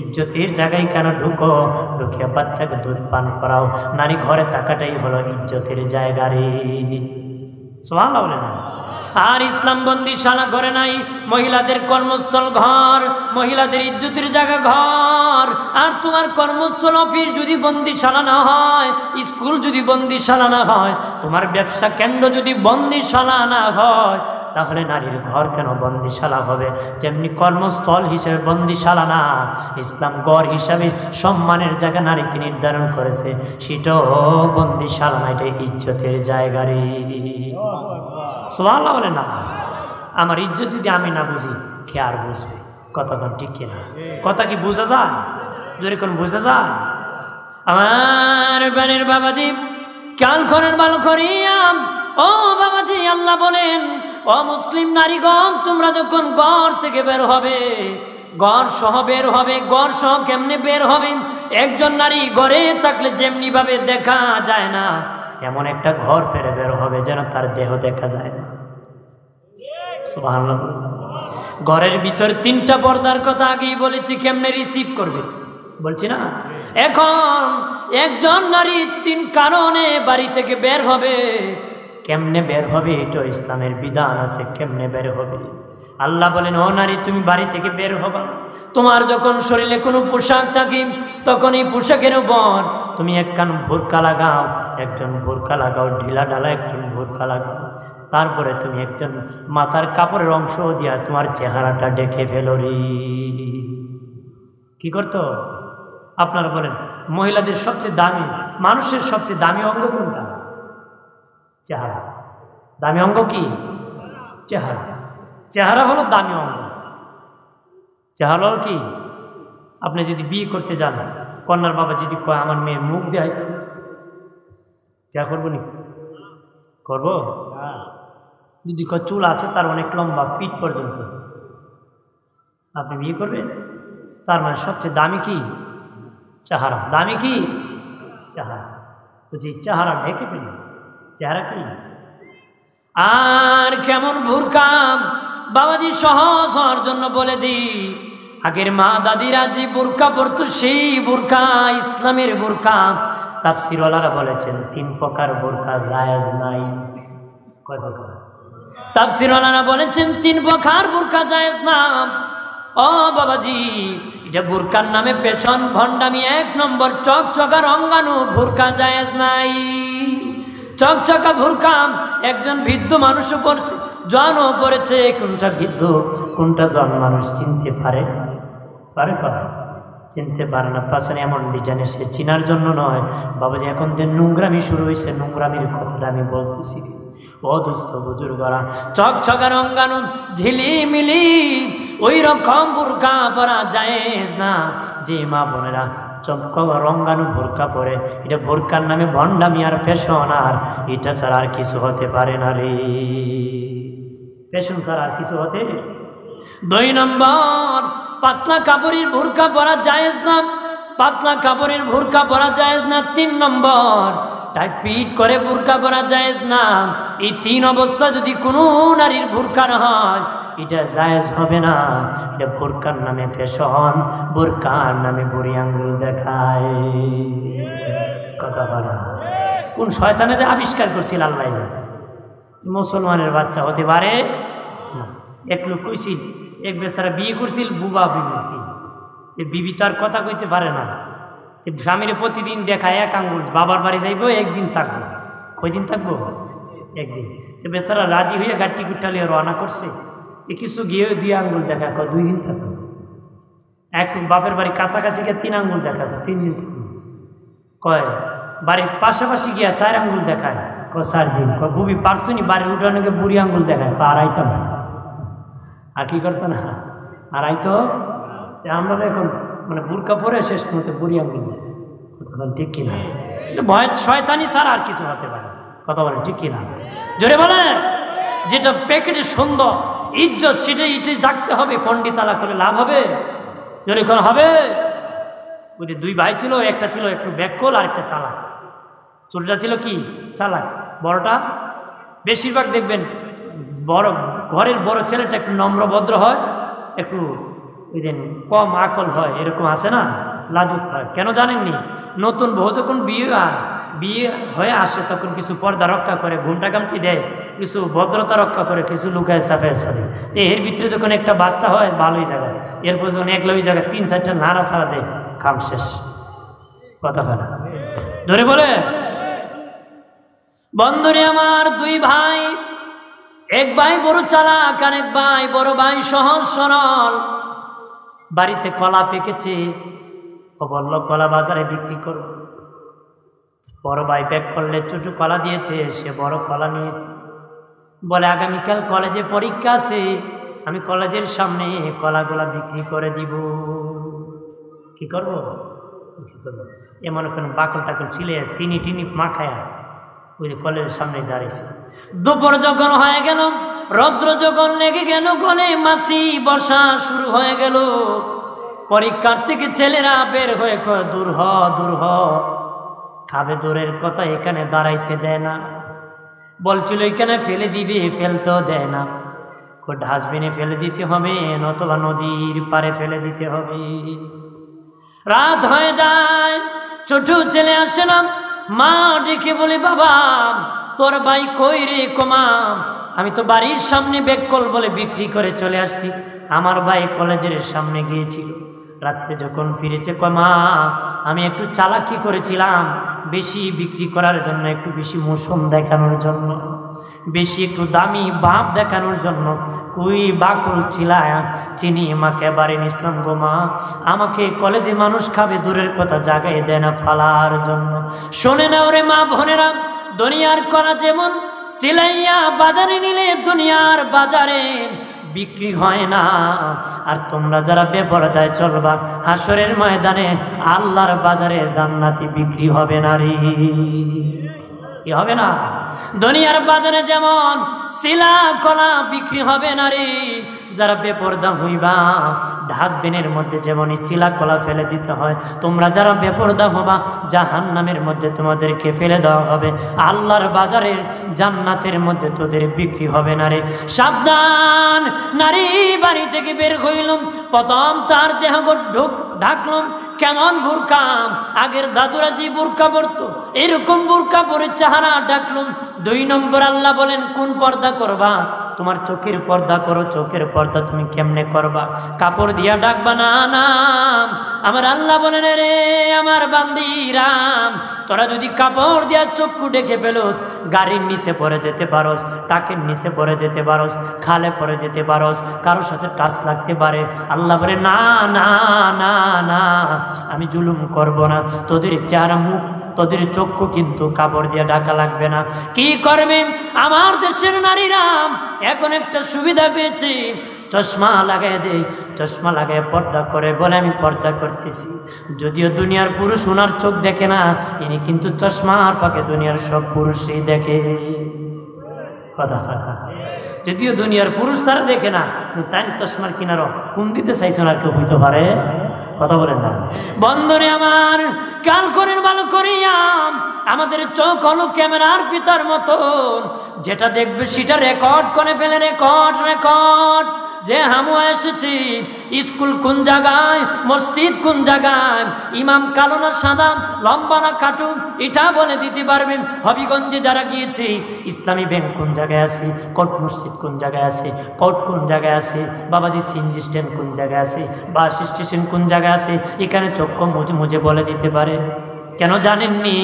ইজ্জতের জায়গায় কেন ঢুকো, ঢুকে বাচ্চাকে দুধ পান করাও। নারী ঘরে থাকাটাই হলো ইজ্জতের জায়গা রে। সুবহানাল্লাহ বলে না। আর ইসলাম বন্দিশালা করে নাই। মহিলাদের কর্মস্থল ঘর, মহিলাদের ইজ্জতের জায়গা ঘর। আর তোমার কর্মস্থল অফিস যদি বন্দিশালা না হয়, স্কুল যদি বন্দিশালা না হয়, তোমার ব্যবসা কেন্দ্র যদি বন্দিশালা না হয়, তাহলে নারীর ঘর কেন বন্দিশালা হবে? যেমনি কর্মস্থল হিসেবে বন্দিশালা না, ইসলাম গড় হিসাবে সম্মানের জায়গা নারীকে নির্ধারণ করেছে, সেটাও বন্দিশালা না, এটা ইজ্জতের জায়গা রে। সুবহানাল্লাহ বলে না। আমার ইজ্জত যদি আমি না বুঝি, কে আর বুঝবে? কতক্ষণ ঠিক কিনা? কথা কি বোঝা যায়? যেরকম বোঝা যায়। আমার বাড়ির বাবাজি খেয়াল করেন ভালো করিয়াম। ও বাবাজি, আল্লাহ বলেন, ও মুসলিম নারীগণ, তোমরা যখন ঘর থেকে বের হবে, ঘর সহ বের হবে। ঘর সহ কেমনে বের হবেন? একজন নারী ঘরে থাকলে যেমনি ভাবে দেখা যায় না, এমন একটা ঘর ফেরে বের হবে যেন তার দেহ দেখা যায় না। সুবহানাল্লাহ। ঘরের ভিতর 3টা পর্দার কথা আগেই বলেছি, কেমনে রিসিভ করবে বলছি না। এখন একজন নারী 3 কারণে বাড়ি থেকে বের হবে। কেমনে বের হবে? এটা ইসলামের বিধান আছে, কেমনে বের হবে। আল্লাহ বলেন, ও নারী, তুমি বাড়ি থেকে বের হবা, তোমার যখন শরীরে কোনো পোশাক থাকে, তখন এই পোশাকের উপর তুমি একখান বোরকা লাগাও, একজন বোরকা লাগাও, ঢিলা ঢালা একজন বোরকা লাগাও। তারপরে তুমি একজন মাথার কাপড়ের অংশ দিয়া তোমার চেহারাটা ঢেকে ফেলো রে। কি করতো? আপনারা বলেন, মহিলাদের সবচেয়ে দামি, মানুষের সবচেয়ে দামি অঙ্গ কোনটা? চেহারা। দামি অঙ্গ কি? চেহারা। চেহারা হলো দামি অঙ্গ। চেহারা হলো কি? আপনি যদি বিয়ে করতে যান, কন্যার বাবা যদি কয় আমার মেয়ে মুখ দেয়, কে করবো নি? করবো? যদি কয় চুল আছে তার অনেক লম্বা, পিঠ পর্যন্ত, আপনি বিয়ে করবেন? তার মানে সবচেয়ে দামি কি? চেহারা। দামি কি? চেহারা। বলছি চেহারা ঢেকে ফেলি। চেহারা কি? আর কেমন বোরকা বাবাজি সহজ হওয়ার জন্য বলে দিই, আগের মা দাদিরা যে বোরকা পরতো, সেই বোরকা ইসলামের বোরকা। তাফসীরওয়ালারা বলেছেন 3 প্রকার বোরকা জায়েজ নাই। কয় প্রকার? তাফসীরওয়ালারা বলেছেন 3 প্রকার বোরকা জায়েজ না। ও বাবাজি, এটা বোরকার নামে পেশন ভণ্ডামি। 1 নম্বর, চকচকা রঙ্গানো বোরকা জায়েজ নাই। চকচকা বোরকা একজন বৃদ্ধ মানুষও পড়ছে, জনও পড়েছে। কোনটা বৃদ্ধ কোনটা জন মানুষ চিনতে পারে? চিনতে পারে না, পাশে এমন ডিজাইনে সে চিনার জন্য নয়। বাবাজি এখন যে নোংরামি শুরু হয়েছে, নোংরামির কথাটা আমি বলতেছি। ও দোস্ত বুজুর্গরা, চকচকা রঙ্গানু ঝিলিমিলি ওই রকম বোরকা পরা জায়েজ না। যে মা বোনেরা চকচকা রঙ্গানু বোরকা পরে, এটা বোরকার নামে ভণ্ডামি আর ফ্যাশন, আর এটা ছাড়া আর কিছু হতে পারে না রে। ফ্যাশন ছাড়া আর কিছু হতে। 2 নম্বর, পাতলা কাপড়ের বোরকা পরা জায়েজ না, পাতলা কাপড়ের বোরকা পরা জায়েজ না। 3 নম্বর, টাইট পিট করে বোরকা পরা জায়েজ না। এই 3 অবস্থা যদি কোনো নারীর বোরকার হয়, এটা জায়েজ হবে না। এটা বোরকার নামে ফ্যাশন, বোরকার নামে বুড়ি আঙ্গুল দেখায়। কথা বলা কোন শয়তানে আবিষ্কার করছিল আল্লাহ জানে। মুসলমানের বাচ্চা হতে পারে না। এক লোক কইছিল, এক বেচারা বিয়ে করছিল, বুবা বিবি, বিবি তার কথা কইতে পারে না। স্বামীরে প্রতিদিন দেখায় 1 আঙ্গুল, বাবার বাড়ি যাইব, একদিন থাকবো। কয়দিন থাকবো? একদিন। বেচারা রাজি হইয়া গাড়ি কুটালিয়ে রওনা করছে। কিছু গিয়ে 2 আঙ্গুল দেখা, 2 দিন থাকবো। একটু বাপের বাড়ি কাছাকাছি গিয়ে 3 আঙ্গুল দেখাবো, 3 দিন কয়। বাড়ির পাশাপাশি গিয়া 4 আঙ্গুল দেখায়, 4 দিন। বুবি পারতনি, বাড়ির উঠানোকে বুড়ি আঙ্গুল দেখায়, আর আইতাম আর কি করতো না, আর আইতো। আমরা এখন মানে বুরকা পরে শেষ মতো বুড়ি আঙ্গুল দেখায়। ঠিক কিনা? ভয় শয়তানি ছাড়া আর কিছু হতে পারে। কথা বলেন ঠিক কিনা? জোরে বলে। যেটা প্যাকেটে সুন্দর ইজ্জত, সেটা ইটে থাকতে হবে। পণ্ডিতালা করে লাভ হবে? জোরে কোন হবে? ওদের 2 ভাই ছিল, একটা ছিল একটু ব্যাককল আর একটা চালাক। ছোটটা ছিল কি চালাক, বড়টা বেশিরভাগ দেখবেন বড় ঘরের বড় ছেলেটা একটু নম্র ভদ্র হয়, একটু কম আকল হয়, এরকম আছে না, লাজুক হয়। কেন জানেননি? নতুন বউ যখন বিয়ে হয়ে আসে তখন কিছু পর্দা রক্ষা করে, ঘুমটা গামটি দেয়, কিছু ভদ্রতা রক্ষা করে, কিছু লুকায় সাফায় চলে। তো এর ভিতরে যখন একটা বাচ্চা হয় ভালোই জায়গায়, এরপর যখন একলা ওই জায়গায় 3-4টা নাড়া ছাড়া দেয়, কাম শেষ। কথা হয় ধরে বলে। বন্ধুরে আমার, 2 ভাই, এক ভাই বড় চালাক আর এক ভাই বড় ভাই সহজ সরল। বাড়িতে কলা পেকেছে, ও বলল কলা বাজারে বিক্রি করব। বড় ভাই ব্যাগ করলে ছোট কলা দিয়েছে, সে বড় কলা নিয়েছে। বলে আগামীকাল কলেজে পরীক্ষা আছে, আমি কলেজের সামনে কলাগুলা বিক্রি করে দিব। কি করব? এমন কোনো বাকল টাকল ছিলে চিনি টিনি মাখায়া ওই কলেজের সামনে দাঁড়িয়েছে। দুপুর যখন হয়ে গেল, রৌদ্র যখন লেগে গেল, গলে মাছি বসা শুরু হয়ে গেল। পরীক্ষার থেকে ছেলেরা বের হয়ে দূর হ দূর হ। খাবে দূরের কথা, এখানে দাঁড়াইতে দেয় না। বলছিল এখানে ফেলে দিবে, ফেলতেও দেয় না। ডাস্টবিনে ফেলে দিতে হবে, নতুবা নদীর পারে ফেলে দিতে হবে। রাত হয়ে যায়, ছোট ছেলে আসে না। মা ডেকে বলে, বাবা তোর ভাই কই রে? কমা, আমি তো বাড়ির সামনে বেকল বলে বিক্রি করে চলে আসছি। আমার ভাই কলেজের সামনে গিয়েছিল, রাত্রে যখন ফিরেছে, কমা আমি একটু চালাকি করেছিলাম, বেশি বিক্রি করার জন্য, একটু বেশি মৌসুম দেখানোর জন্য, বেশি একটু দামি বাপ দেখানোর জন্য। কুই বাকল ছিলা চিনি মাকে বাড়ি নিসলাম গো মা, আমাকে কলেজে মানুষ খাবে দূরের কথা, জাগাই দেয় না ফালার জন্য। শোনে না ওরে মা বোনেরা, দুনিয়ার কলা যেমন সিলাইয়া বাজারে নিলে দুনিয়ার বাজারে বিক্রি হয় না। আর তোমরা যারা বেপরদায় চলবা, হাসরের ময়দানে আল্লাহর বাজারে জান্নাতি বিক্রি হবে না রে, কি হবে না? দুনিয়ার বাজারে যেমন শিলা কলা বিক্রি হবে না রে, যারা বেপরদা হইবা, ডাস্টবিনের মধ্যে যেমনই শিলা কলা ফেলে দিতে হয়, তোমরা যারা বেপরদা হবা, জাহান্নামের মধ্যে তোমাদেরকে ফেলে দেওয়া হবে। আল্লাহর বাজারের জান্নাতের মধ্যে তোদের বিক্রি হবে না রে। সাবধান! নারী বাড়ি থেকে বের হইলাম, প্রথম তার দেহ ঢাকলাম কেমন বোরকা, আগের দাদুরা যে বোরকা পরতো এরকম বোরকা পরে চেহারা ঢাকলাম। 2 নম্বর আল্লাহ বলেন কোন পর্দা করবা? তোমার চোখের পর্দা করো। চোখের পর্দা তুমি কেমনে করবা? কাপড় দিয়া ডাকবা না, না। আমার আল্লাহ বলেন, রে আমার বান্দিরাম, তোরা যদি কাপড় দিয়া চক্ষু ডেকে ফেলোস, গাড়ির নিচে পড়ে যেতে পারোস, টাকের নিচে পড়ে যেতে পারোস, খালে পড়ে যেতে পারোস, কারোর সাথে টাচ লাগতে পারে। আল্লাহ বলে না, না, না, না, আমি জুলুম করব না। তোদের চেহারা, মুখ, তোদের চক্ষু কিন্তু কাপড় দিয়ে ঢাকা লাগবে না। কি করবে আমার দেশের নারীরা? এখন একটা সুবিধা পেয়েছি, চশমা লাগাই দেয়, চশমা লাগাই পর্দা করে, বলে আমি পর্দা করতেছি। যদিও দুনিয়ার পুরুষ ওনার চোখ দেখে না, ইনি কিন্তু চশমার পাকে দুনিয়ার সব পুরুষই দেখে। কথা, যদিও দুনিয়ার পুরুষ তারা দেখে না, তাই চশমার কিনারও কোন দিতে চাইছেন আর কেউ হইতে পারে। কথা বলেন না বন্ধরে আমার, কাল করেন ভালো করিয়া। আমাদের চোখ হলো ক্যামেরার পিতার মতন, যেটা দেখবে সেটা রেকর্ড করে ফেলে। Record, record. যে হামু এসেছি, স্কুল কোন জায়গায়, মসজিদ কোন জায়গায়, ইমাম কালো না সাদা, লম্বা না খাটু, এটা বলে দিতে পারবেন। হবিগঞ্জে যারা গিয়েছে, ইসলামী ব্যাংক কোন জায়গায় আছে, কোর্ট মসজিদ কোন জায়গায় আছে, কোর্ট কোন জায়গায় আছে, বাবাজি সিএনজি স্ট্যান্ড কোন জায়গায় আছে, বাস স্টেশন কোন জায়গায় আছে, এখানে চক্ষু মুজে মুজে বলে দিতে পারে। কেন জানেননি?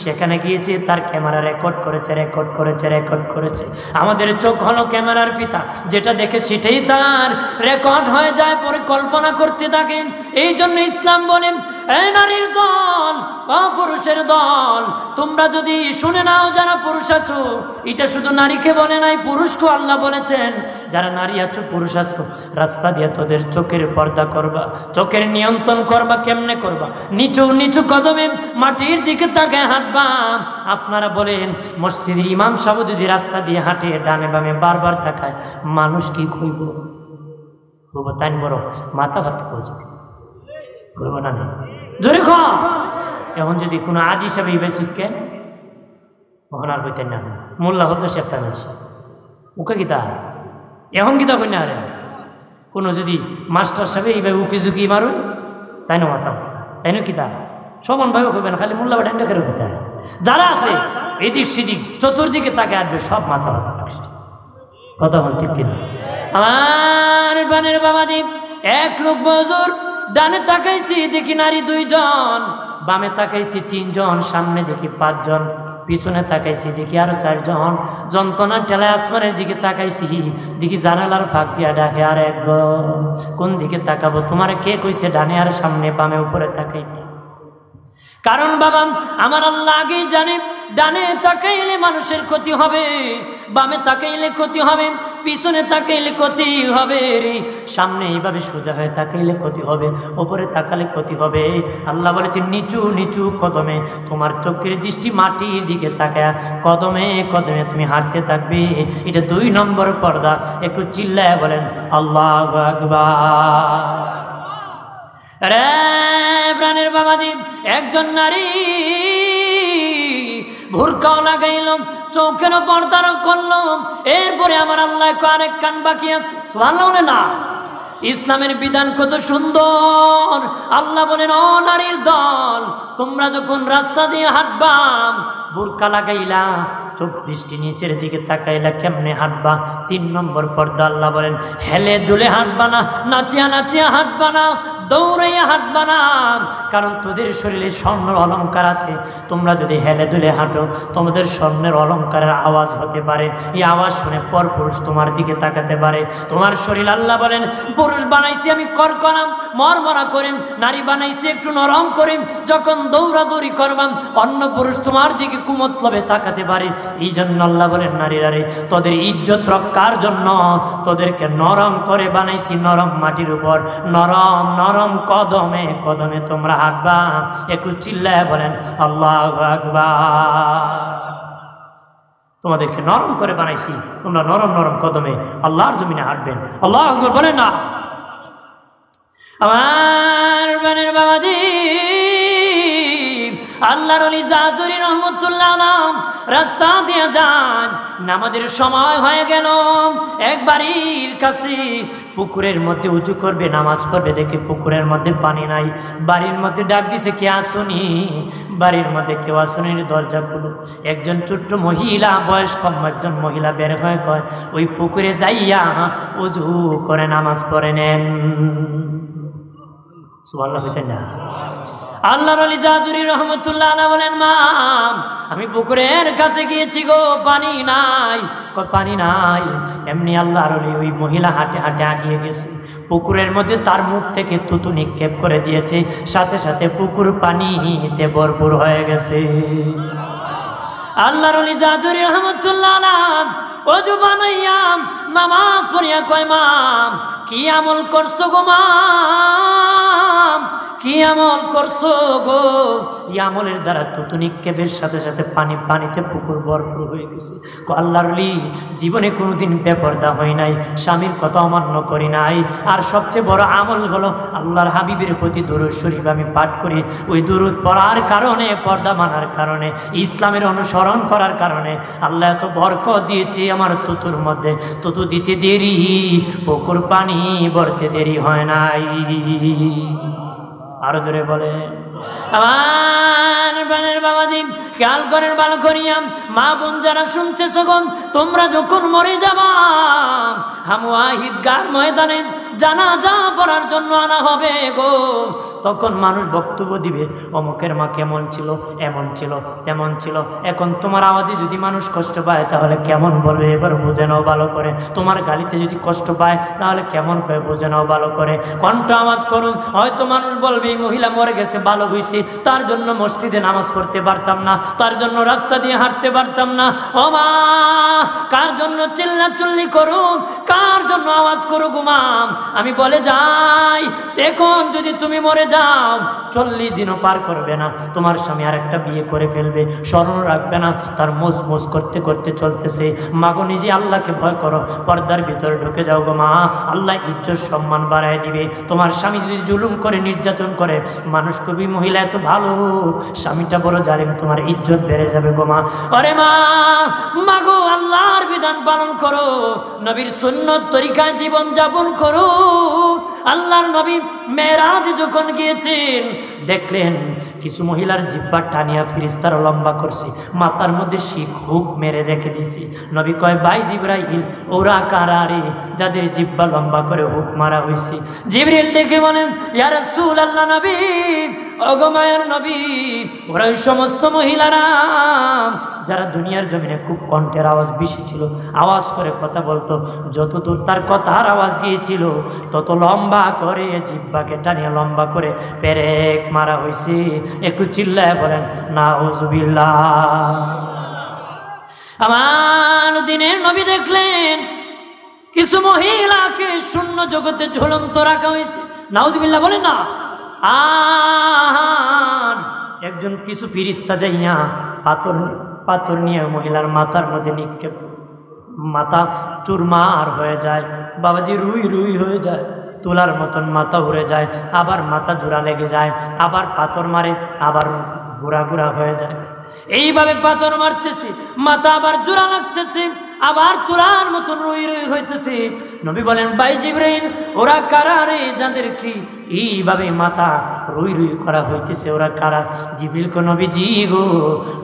সেখানে গিয়েছে, তার ক্যামেরা রেকর্ড করেছে, রেকর্ড করেছে, রেকর্ড করেছে। আমাদের চোখ হলো ক্যামেরার পিতা, যেটা দেখে সেটাই তার রেকর্ড হয়ে যায়, পরে কল্পনা করতে থাকেন। এই জন্য ইসলাম বলেন, এই নারীর দল, পুরুষের দল, তোমরা যদি শুনে নাও, যারা পুরুষ আছো, এটা শুধু নারীকে বলে নাই, পুরুষকেও আল্লাহ বলেছেন, যারা নারী আছো, পুরুষ আছো, রাস্তা দিয়ে তোদের চোখের পর্দা করবা, চোখের নিয়ন্ত্রণ করবা। কেমনে করবা? নিচু নিচু কদমে মাটির দিকে তাকায় হাঁটবা। আপনারা বলেন, মসজিদের ইমাম সাহেব যদি রাস্তা দিয়ে হাঁটে, ডানে বামে বারবার তাকায়, মানুষ কি কইব? বলবো তাই বড় মাথা ভাত করছে, কইব না? ধরে খ এখন যদি কোনো আজ হিসাবে ইবাই সুখকে ওখানে আর হইতেন না, মোল্লা হতো সে একটা মানুষ উকে গীতা এখন গীতা কই না। আরে কোনো যদি মাস্টার সাহেব এইভাবে উকি ঝুঁকি মারুন, তাই না মাথা হতো, তাই না কিতা সমানভাবে করবে না, খালি মোল্লা বাটান দেখে রইতে। যারা আছে এদিক সেদিক চতুর্দিকে তাকে আসবে, সব মাথা ভাত। কথা বল ঠিক কিনা? আমার বানের বাবাজি, এক লোক বজুর, ডানে তাকাইছি দেখি নারী 2 জন, বামে তাকাইছি 3 জন, সামনে দেখি 5 জন, পিছনে তাকাইছি দেখি আরো 4 জন। যন্ত্রণার ঠেলায় আসমানের দিকে তাকাইছি, দেখি জানালার ফাঁক দিয়া ডাকে আর একজন। কোন দিকে তাকাবো? তোমার কে কইছে ডানে আর সামনে বামে উপরে তাকাইতে? কারণ বাবা আমার আল্লাহ আগেই জানে, ডানে তাকাইলে মানুষের ক্ষতি হবে, বামে তাকাইলে ক্ষতি হবে, পিছনে তাকাইলে ক্ষতি হবে রে, সামনে এইভাবে সোজা হয়ে তাকাইলে ক্ষতি হবে, উপরে তাকালে ক্ষতি হবে। আল্লাহ বলেছেন নিচু নিচু কদমে, তোমার চোখের দৃষ্টি মাটির দিকে তাকায় কদমে কদমে তুমি হাঁটতে থাকবে। এটা 2 নম্বর পর্দা। একটু চিল্লায় বলেন আল্লাহু আকবার। রে প্রাণের বাবাজি, একজন নারী ভুরকাও লাগাইল, চোখের পর্দারও করলো, এরপরে আমার আল্লাহ আরেক কান বাকি আছে। সুবহানাল্লাহ না? ইসলামের বিধান কত সুন্দর। আল্লাহ বলেন, ও নারীর দল, তোমরা যখন রাস্তা দিয়ে হাঁটবা, বুরকা লাগাইলা, চোখ দৃষ্টি নিচের দিকে তাকাইলা, কেমনে হাঁটবা? 3 নম্বর পর্দা। আল্লাহ বলেন, হেলে দুলে হাঁটবা না, নাচিয়া নাচিয়া হাঁটবা না, দৌড়াইয়া হাঁটবা না। কারণ তোদের শরীরে স্বর্ণের অলঙ্কার আছে, তোমরা যদি হেলে দুলে হাঁটো, তোমাদের স্বর্ণের অলঙ্কারের আওয়াজ হতে পারে, এই আওয়াজ শুনে পরপুরুষ তোমার দিকে তাকাতে পারে। তোমার শরীর আল্লাহ বলেন, পুরুষ বানাইছি আমি করকরাম মরমরা করেন, নারী বানাইছি একটু নরম করেন। যখন দৌড়াদৌড়ি করবাম, অন্য পুরুষ তোমার দিকে কুমতলবে তাকাতে পারে। এই জন্য আল্লাহ বলেন, নারীরা রে, তোদের ইজ্জত রক্ষার জন্য তোদেরকে নরম করে বানাইছি, নরম মাটির উপর নরম নরম কদমে কদমে তোমরা হাঁটবা। একটু চিল্লায় বলেন আল্লাহু আকবার। তোমাদেরকে নরম করে বানাইছি, তোমরা নরম নরম কদমে আল্লাহর জমিনে হাঁটবেন। আল্লাহু আকবার বলেন না? আমার বানের বাবাজি, আল্লাহর ওলি জাজুরি রহমতুল্লাহ আলাইহি রাস্তা দিয়ে যান, নামাজের সময় হয়ে গেল। এক বাড়ির কাছে পুকুরের মধ্যে উঁচু করবে, নামাজ পড়বে, দেখে পুকুরের মধ্যে পানি নাই। বাড়ির মধ্যে ডাক দিছে, কে আসুনি? বাড়ির মধ্যে কেউ আসুনি, দরজা খুলো। একজন ছোট্ট মহিলা, বয়স কম একজন মহিলা বের হয়ে কয়, ওই পুকুরে যাইয়া উজু করে নামাজ পড়ে নেন। সুবহানাল্লাহ বলেন না? আল্লাহর ওলি জাজুরি রহমতুল্লাহ আলাইহি বলেন, মা আমি পুকুরের কাছে গিয়েছি গো, পানি নাই। পানি নাই। এমনি আল্লাহর ওলি ওই মহিলা হাঁটে হাঁটে আগিয়ে গেছে, পুকুরের মধ্যে তার মুখ থেকে তুতু নিক্ষেপ করে দিয়েছে, সাথে সাথে পুকুর পানিতে ভরপুর হয়ে গেছে। আল্লাহর ওলি জাজুরি রহমতুল্লাহ আলাইহি ওযু বানাইয়া নামাজ পড়িয়া কয়, মা কি আমল করছো গো মা, কি আমল করছো গো? এই আমলের দ্বারা তুতু নিক্ষেপের সাথে সাথে পানিতে পুকুর ভরপুর হয়ে গেছে। আল্লাহর ওলি জীবনে কোনোদিন বেপরদা হই নাই, স্বামীর কথা অমান্য করি নাই। আর সবচেয়ে বড় আমল হলো আল্লাহর হাবিবের প্রতি দরুদ শরীফ আমি পাঠ করি। ওই দরুদ পড়ার কারণে, পর্দা মানার কারণে, ইসলামের অনুসরণ করার কারণে আল্লাহ এত বরকত দিয়েছে আমার তুতুর মধ্যে। তুতু দিতে দেরি, পুকুর পানি ভরতে দেরি হয় নাই। আরো জোরে বলে আমার প্রাণের বাবাজি, খেয়াল করেন ভালো করিয়া, মা বোন যারা শুনতেছ গো, তোমরা যখন মরে যাবা ঈদগাহ ময়দানে জানাজা পড়ার জন্য আনা হবে গো, তখন মানুষ বক্তব্য দিবে, অমুকের মা কেমন ছিল, এমন ছিল, তেমন ছিল। এখন তোমার আওয়াজে যদি মানুষ কষ্ট পায় তাহলে কেমন বলবে? এবার বুঝে নাও ভালো করে। তোমার গালিতে যদি কষ্ট পায় তাহলে কেমন করে বুঝে নাও ভালো করে। কণ্ঠ আওয়াজ করুন, হয়তো মানুষ বলবে এই মহিলা মরে গেছে, ভালো হয়েছে, তার জন্য মসজিদে নামাজ পড়তে পারতাম না, তার জন্য রাস্তা দিয়ে হাঁটতে পারতাম না। ও মা, কার জন্য চিল্লাচিল্লি করুক, কার জন্য আওয়াজ করুক মা, আমি বলে যাই, এখন যদি তুমি মরে যাও 40 দিনও পার করবে না, তোমার স্বামী আর একটা বিয়ে করে ফেলবে, স্মরণ রাখবে না, তার মোজ মোজ করতে করতে চলতেছে। মাগো নিজে আল্লাহকে ভয় করো, পর্দার ভিতরে ঢুকে যাও গো মা, আল্লাহ ইজ্জত সম্মান বাড়ায় দিবে। তোমার স্বামী যদি জুলুম করে, নির্যাতন করে, মানুষ কবি মহিলা এত ভালো, স্বামীটা বড় জালিম, তোমার ইজ্জত বেড়ে যাবে গো মা। আরে মা, মাগো আল্লাহর বিধান পালন করো, নবীর সুন্নত তরিকায় জীবন যাপন করো। আল্লাহর নবী মেরাজ যখন গিয়েছেন, দেখলেন কিছু মহিলার জিব্বা টানিয়া ফেরেশতারা লম্বা করছে, মাথার মধ্যে শিখ হুক মেরে রেখে দিয়েছে। নবী কয়, ভাই জিবরাইল, ওরা কারা রে যাদের জিব্বা লম্বা করে হুক মারা হয়েছে? জিবরিল ডেকে বলেন, ইয়া রাসূলুল্লাহ, নবী, ওগো মায়ের নবী, ওরা ওই সমস্ত মহিলারা যারা দুনিয়ার জমিনে খুব কণ্ঠের আওয়াজ বেশি ছিল, আওয়াজ করে কথা বলতো, যত দূর তার কথার আওয়াজ গিয়েছিল তত লম্বা করে জিব্বাকে টানিয়ে লম্বা করে পেরেক মারা হয়েছে। একটু চিল্লায় বলেন নাউজুবিল্লাহ। আমার দিনের নবী দেখলেন কিছু মহিলাকে শূন্য জগতে ঝুলন্ত রাখা হয়েছে। নাউজুবিল্লাহ বলেন না। আর একজন কিছু ফিরিস্তা যাইয়া পাথর নিয়ে মহিলার মাথার মধ্যে নিক্ষেপ, মাথা চুরমার হয়ে যায়, বাবাজি রুই রুই হয়ে যায়, তোলার মতন মাথা উড়ে যায়, আবার মাথা জোড়া লেগে যায়, আবার পাথর মারে, আবার গুড়া গুড়া হয়ে যায়। এইভাবে পাথর মারতেছে, মাথা আবার জোড়া লাগতেছে, আবার তোলার মতন রুই রুই হইতেছে। নবী বলেন, ভাই জিবরাইল, ওরা কারা রে যাদের কি এইভাবে মাথা রুই রুই করা হইতেছে, ওরা কারা? জিবরিল কো, নবী জি গো,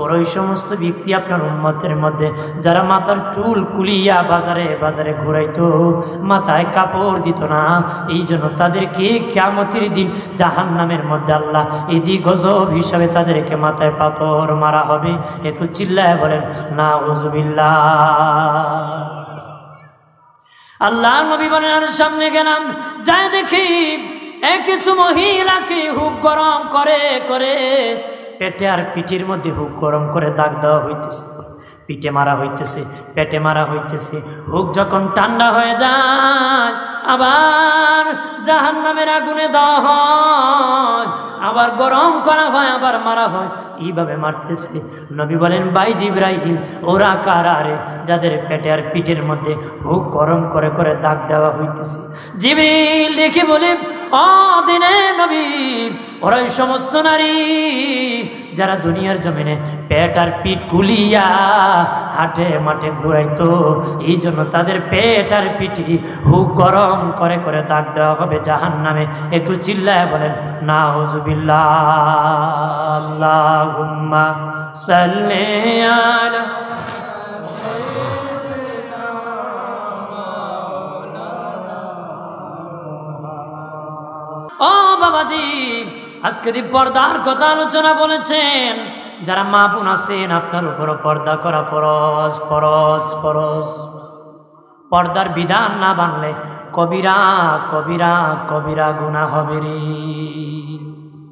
ওরা ওই সমস্ত ব্যক্তি আপনার উম্মতের মধ্যে যারা মাথার চুল কুলিয়া বাজারে বাজারে ঘুরাইতো, মাথায় কাপড় দিত না, এই জন্য তাদেরকে কিয়ামতের দিন জাহান্নামের মধ্যে আল্লাহ এদি গজব হিসাবে তাদেরকে মাথায় পাথর মারা হবে। একটু চিল্লায় বলেন নাউজুবিল্লাহ। আল্লাহ নবী বলেন, আর সামনে গেলাম, যাই দেখি কিছু মহিলাকে হুক গরম করে করে পেটে আর পিঠির মধ্যে হুক গরম করে দাগ দেওয়া হইতেছে, পিঠে মারা হইতেছে, পেটে মারা হইতেছে। হুক যখন ঠান্ডা হয়ে যায় আবার জাহান্নামের আগুনে দেওয়া হয়, আবার গরম করা হয়, আবার মারা হয়, এইভাবে মারতেছে। নবী বলেন, ভাই জিবরাইল, ওরা কারা রে যাদের পেটে আর পিঠের মধ্যে হুক গরম করে করে দাগ দেওয়া হইতেছে? জিবরিল দেখে বলে, ও দিনের নবী, ওরা ওই সমস্ত নারী যারা দুনিয়ার জমিনে পেট আর পিঠ গুলিয়া হাটে মাঠে ঘুরাইতো, এই জন্য তাদের পেট আর পিঠি হুক গরম করে করে দাগ দেওয়া হবে জাহান্নামে। একটু চিল্লায় বলেন নাউজুবিল্লাহ। আল্লাহুম্মা সাল্লি আলা। ও বাবাজি, আজকে দি পর্দার কথা আলোচনা বলেছেন। যারা মা বোন আছেন, আপনার উপরও পর্দা করা ফরজ ফরজ ফরজ। পর্দার বিধান না মানলে কবিরা কবিরা কবিরা গুনাহ হবে রে।